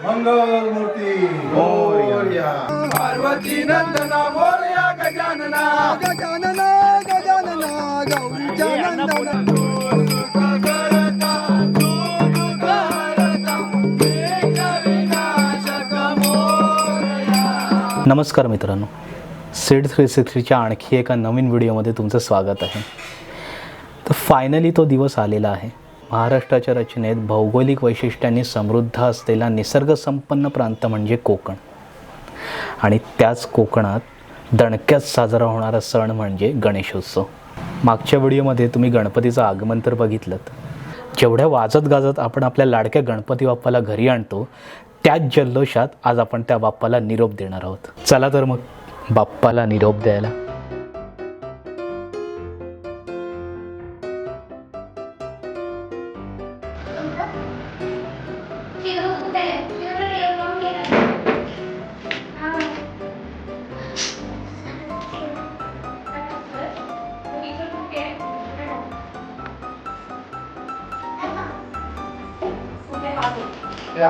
मंगल मूर्ती पार्वती नंदना मोरया गजानना गजानना गजानना गौरीच्या नंदना नमस्कार मित्रांनो, सिड 360च्या आणखी एका नवीन व्हिडिओमध्ये तुमचं स्वागत आहे. तर फायनली तो दिवस आलेला आहे. महाराष्ट्राच्या रचनेत भौगोलिक वैशिष्ट्यांनी समृद्ध असलेला निसर्गसंपन्न प्रांत म्हणजे कोकण, आणि त्याच कोकणात दणक्यात साजरा होणारा सण म्हणजे गणेशोत्सव. मागच्या व्हिडिओमध्ये तुम्ही गणपतीचं आगमन तर बघितलं. जेवढ्या वाजत गाजत आपण आपल्या लाडक्या गणपती बाप्पाला घरी आणतो, त्याच जल्लोषात आज आपण त्या बाप्पाला निरोप देणार आहोत. चला तर मग बाप्पाला निरोप द्यायला.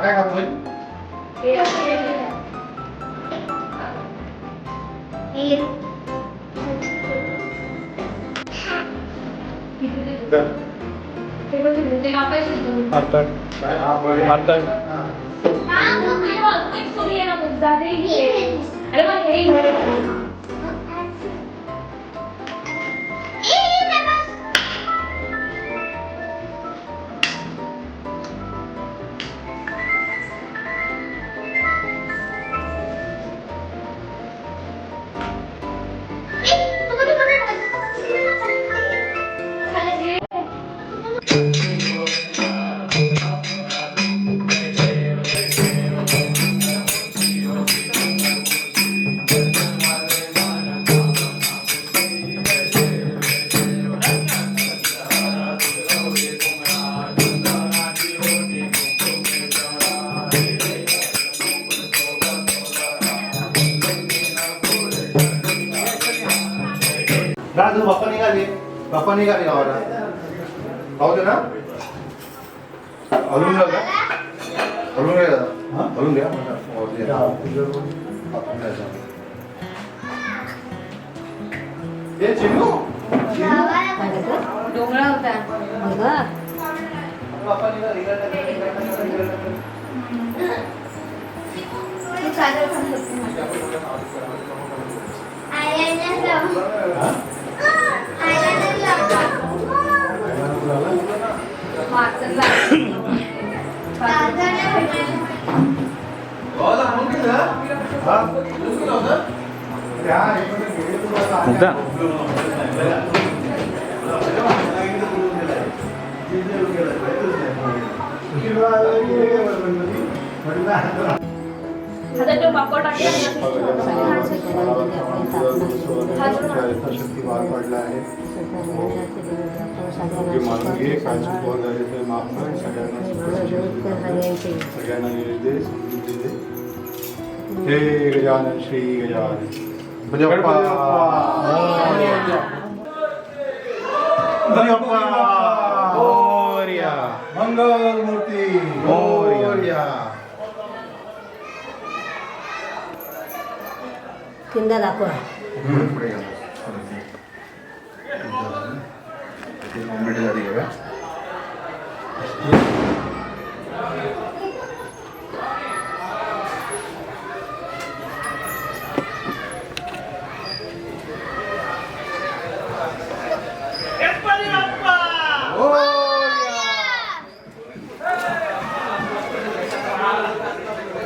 काय करतोय? बाप्पा निघाले गावाला. पाहू दे ना. हलून घ्या का? हलून घ्या दादा. हलून घ्या. चिमू डोंगरा होता. बाप्पा निघाले. हे गजानन श्री गजानन मंगल मूर्ती किंदा दाखवा.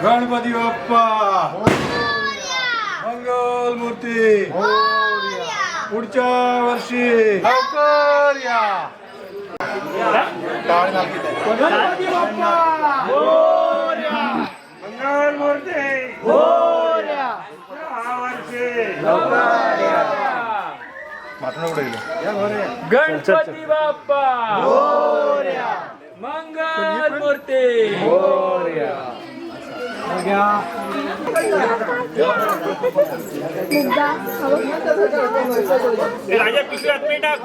गणपती बाप्पा मंगल मूर्ती पुढच्या वर्षी लवकर या. गणपती बाप्पा मंगल मूर्ती लवकर या. गणपती बाप्पा मंगल मूर्ती राजा पिशव्यात मी टाक.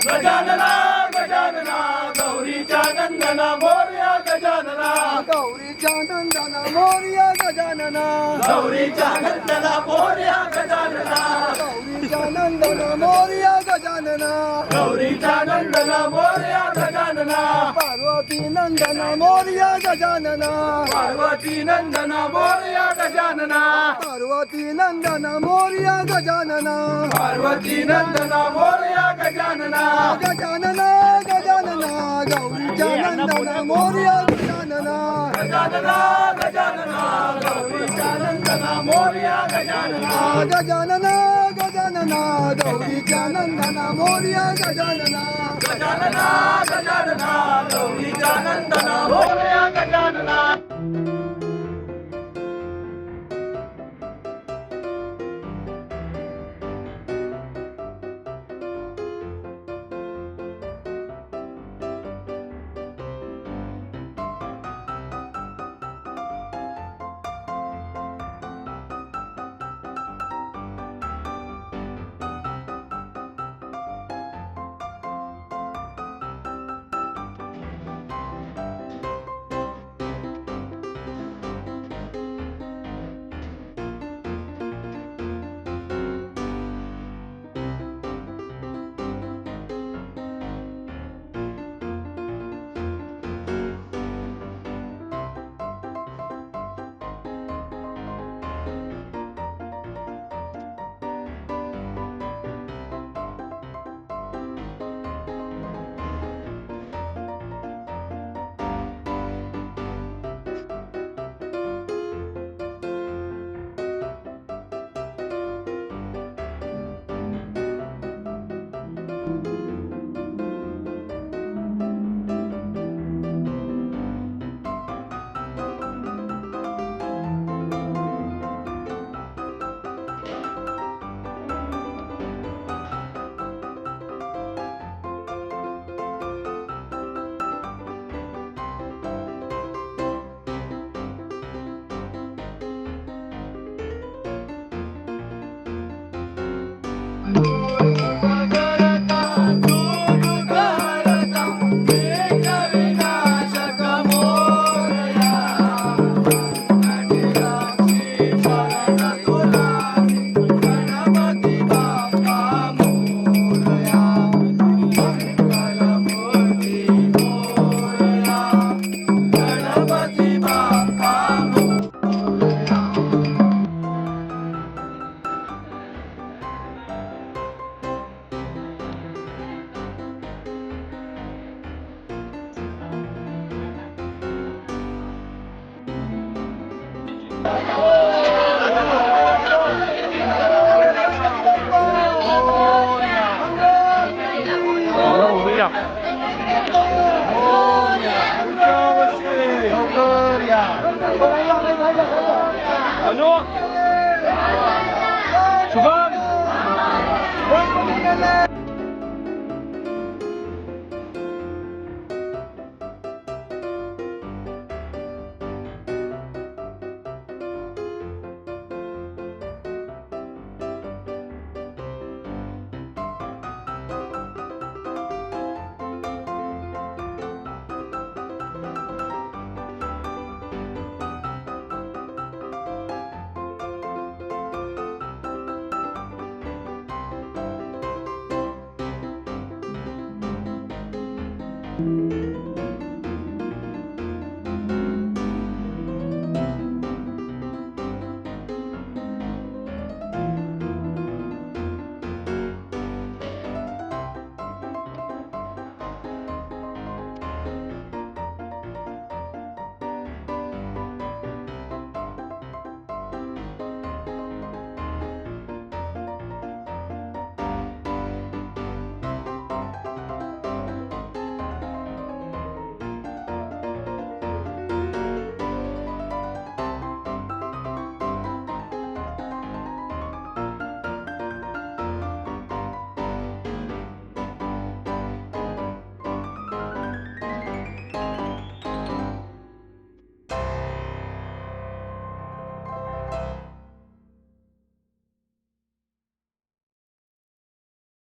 गजानना गजानना गौरीच्या नंदना मोरया गजानना गौरीच्या नंदना मोरया गजानना गौरीच्या नंदना मोरया गजानना गौरीच्या नंदना मोरया गजानना गौरीच्या नंदना मोरया गजानना पार्वती नंदना मोरया गजानना पार्वती नंदना मोरया गजानना पार्वती नंदना मोरया गजानना पार्वती नंदना मोरया गजानना गजानना गजानना गौरीच्या नंदना मोरया गजानना गजानना गजानना गौरीच्या नंदना मोरया गजानना गजानना गजानना गौरीच्या नंदना मोरया गजानना गजानना गजानना गौरीच्या नंदना मोरया गजानना.